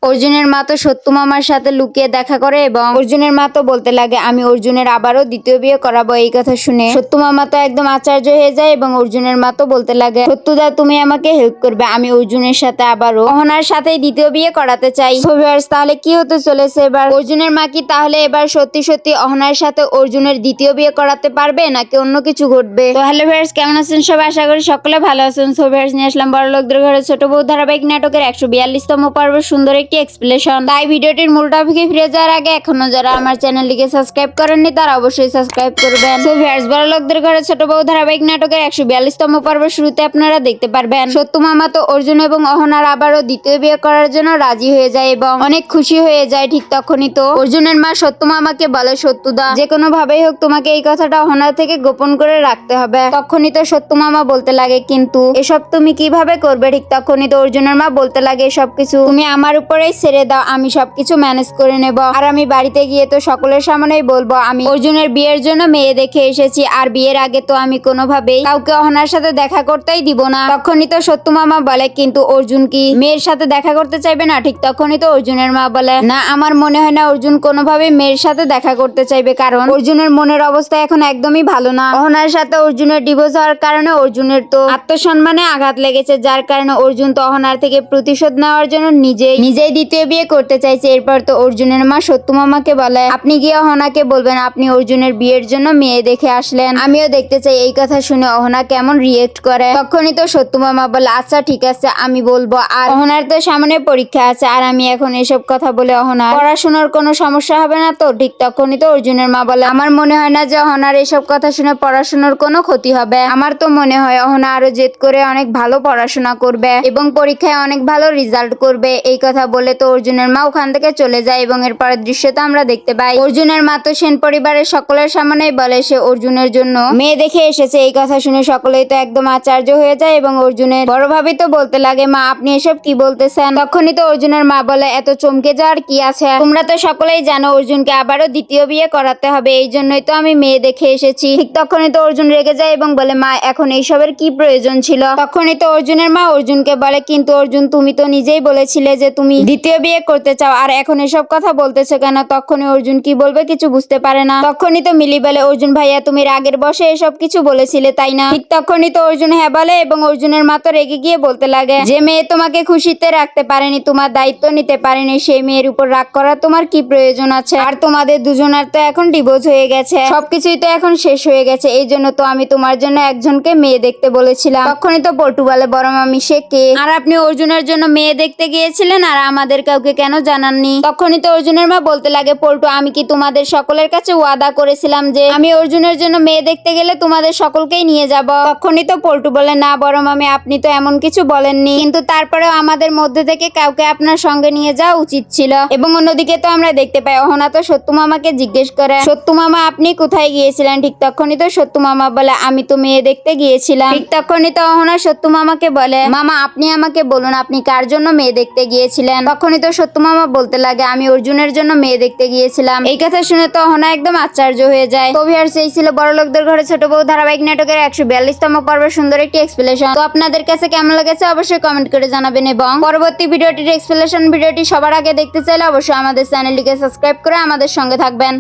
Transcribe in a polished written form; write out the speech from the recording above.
অর্জুনের মা তো সত্যু মামার সাথে লুকিয়ে দেখা করে এবং অর্জুনের মা তো বলতে লাগে আমি অর্জুনের আবারও দ্বিতীয় বিয়ে করাবো। এই কথা শুনে সত্যু মামা তো একদম আশ্চর্য হয়ে যায় এবং অর্জুনের মা তো বলতে লাগে সত্যুদা তুমি আমাকে হেল্প করবে, আমি অর্জুনের সাথে আবারও অহনার সাথে দ্বিতীয় বিয়ে করাতে চাই। সো ভিউয়ার্স, তাহলে কি হতে চলেছে এবার? অর্জুনের মা কি তাহলে এবার সত্যি সত্যি অহনার সাথে অর্জুনের দ্বিতীয় বিয়ে করাতে পারবে নাকি অন্য কিছু ঘটবে? তো হ্যালো ভিউয়ার্স, কেমন আছেন সবাই? আশা করি সকলে ভালো আছেন। সো ভিউয়ার্স, নিয়ে আসলাম বড় লোকদের ঘরে ছোট বউ ধারাবাহিক নাটকের 142তম পর্ব সুন্দর একটি এক্সপ্লেনেশন। তাই ভিডিওটির মূল টপিকে ফিরে যাওয়ার আগে এখনো যারা আমার চ্যানেলটিকে সাবস্ক্রাইব করেননি তারা অবশ্যই সাবস্ক্রাইব করবেন। সো ভিউয়ার্স, বড় লোকদের ঘরে ছোট বউ ধারাবাহিক নাটকের 142তম পর্ব শুরুতে আপনারা দেখতে পারবেন সত্যু মামা তো অর্জুন এবং অহনার আবারও দ্বিতীয় বিয়ে করার জন্য রাজি হয়ে যায় এবং অনেক খুশি হয়ে যায়। ঠিক তখনই তো অর্জুনের মা সত্যু মামাকে বলে সত্যুদা যে কোনো ভাবেই হোক তোমাকে এই কথাটা অহনার থেকে গোপন করে রাখতে হবে। তখনই তো সত্যু মামা বলতে লাগে কিন্তু এসব তুমি কিভাবে করবে? ঠিক তখনই তো অর্জুনের মা বলতে লাগে সবকিছু তুমি আমার উপরেই ছেড়ে দাও, আমি সবকিছু ম্যানেজ করে নেব। আর আমি বাড়িতে গিয়ে তো সকলের সামনেই বলবো আমি অর্জুনের বিয়ের জন্য মেয়ে দেখে এসেছি, আর বিয়ের আগে তো আমি কোনোভাবেই কাউকে অহনার সাথে দেখা করতেই দিব না। তখনই তো সত্যু মামা বলে কিন্তু অর্জুন কি মেয়ের সাথে দেখা করতে চাইবে না? ঠিক তখনই তো অর্জুনের মা বলে না, আমার মনে হয় না অর্জুন কোনোভাবে মেয়ের সাথে দেখা করতে চাইবে, কারণ অর্জুনের মনের অবস্থা এখন একদমই ভালো না। অহনার সাথে অর্জুনের ডিভোর্স হওয়ার কারণে অর্জুনের তো আত্মসম্মানে আঘাত লেগেছে, যার কারণে অর্জুন তো অহনার থেকে প্রতিশোধ নেওয়ার জন্য নিজেই দ্বিতীয় বিয়ে করতে চাইছে। এরপর তো অর্জুনের মা সত্যু মামাকে বলে আপনি গিয়ে অহনাকে বলবেন আপনি অর্জুনের বিয়ের জন্য মেয়ে দেখে আসলেন, আমিও দেখতে চাই। এই কথা শুনে অহনা কেমন রিয়েক্ট করে তখনই তো সত্যু মামা বলে আচ্ছা ঠিক আছে আমি বলবো, আর অহনার তো সামনে পরীক্ষা আছে আর আমি এখন এসব কথা বলে অহনার পড়াশোনার কোনো সমস্যা হবে না তো? ঠিক তখনই তো অর্জুনের মা বলে আমার মনে হয় না যে অহনার এসব কথা শুনে পড়াশোনার কোনো ক্ষতি হবে, আমার তো মনে হয় অহনা আরো জেদ করে অনেক ভালো পড়াশোনা করবে এবং পরীক্ষায় অনেক ভালো রেজাল্ট করবে। এই কথা বলে তো অর্জুনের মা ওখান থেকে চলে যায় এবং এরপরের দৃশ্যতে আমরা দেখতে পাই অর্জুনের মা তো সেন পরিবারের সকলের সামনেই বলে সে অর্জুনের জন্য মেয়ে দেখে এসেছে। এই কথা শুনে সকলেই তো একদম আশ্চর্য হয়ে যায় এবং অর্জুনের বড় ভাবি তো বলতে লাগে মা আপনি এসব কি বলতেছেন? তখনই তো অর্জুনের মা বলে এত চমকে যাওয়ার কি আছে, তোমরা তো সকলেই জানো অর্জুনকে আবারও দ্বিতীয় বিয়ে করাতে হবে, এই জন্যই তো আমি মেয়ে দেখে এসেছি। ঠিক তখনই তো অর্জুন রেগে যায় এবং বলে মা এখন এইসবের কি প্রয়োজন ছিল? তখনই তো অর্জুনের মা অর্জুনকে বলে কিন্তু অর্জুন তুমি তো নিজেই বলেছিলে যে তুমি দ্বিতীয় বিয়ে করতে চাও, আর এখন এসব কথা বলতেছো কেন? তখনই অর্জুন কি বলবে কিছু বুঝতে পারে না। তখনই তো মিলি বলে অর্জুন ভাইয়া তুমি রাগের বসে এসব কিছু বলেছিলে তাই না? ঠিক তখনই তো অর্জুন হ্যাঁ বলে এবং অর্জুনের মা তো রেগে গিয়ে বলতে লাগে যে মেয়ে তোমাকে খুশিতে রাখতে পারেনি, তোমার দায়িত্ব নিতে পারেনি, সেই মেয়ের উপর রাগ করা তোমার কি প্রয়োজন আছে? আর তোমাদের দুজনের তো এখন ডিভোর্স হয়ে গেছে, সবকিছুই তো এখন শেষ হয়ে গেছে, এই জন্য তো আমি তোমার জন্য একজনকে মেয়ে দেখতে বলেছিলাম। তখনই তো পল্টু বলে বড় মামি সে কে? আর আপনি অর্জুনের জন্য মেয়ে দেখতে গিয়েছিলেন আর আমাদের কাউকে কেন জানাননি? তখনই তো অর্জুনের মা বলতে লাগে পল্টু আমি কি তোমাদের সকলের কাছে ওয়াদা করেছিলাম যে আমি অর্জুনের জন্য মেয়ে দেখতে গেলে তোমাদের সকলকেই নিয়ে যাব? তখনই তো পল্টু বলে না বড় মামি আপনি তো এমন কিছু বলেননি, কিন্তু তারপরেও আমাদের মধ্যে থেকে কাউকে আপনার সঙ্গে নিয়ে যাওয়া উচিত ছিল। এবং অন্যদিকে তো আমরা দেখতে পাই অহনা তো সত্যু মামাকে জিজ্ঞেস করে সত্যু মামা আপনি কোথায় গিয়েছিলেন? ঠিক তখনই তো সত্যু মামা বলে আমি তো মেয়ে দেখতে গিয়েছিলাম। ঠিক তখনই তো অহনা সত্যু মামাকে বলে মামা আপনি আমাকে বলুন আপনি কার জন্য মেয়ে দেখতে গিয়েছিলেন? তখনই তো সত্যু মামা বলতে লাগে আমি অর্জুনের জন্য মেয়ে দেখতে গিয়েছিলাম। এই কথা শুনে তো অহনা একদম আশ্চর্য হয়ে যায়। তো ভিউয়ার্স, এই ছিল বড় লোকদের ঘরে ছোট বউ ধারাবাহিক নাটকের 142তম পর্বের সুন্দর একটি এক্সপ্লেনেশন। তো আপনাদের কাছে কেমন লেগেছে অবশ্যই কমেন্ট করে জানাবেন এবং পরবর্তী ভিডিওটির এক্সপ্লেনেশন ভিডিওটি সবার আগে দেখতে চাইলে অবশ্যই আমাদের চ্যানেলটিকে সাবস্ক্রাইব করে আমাদের সঙ্গে থাকবেন।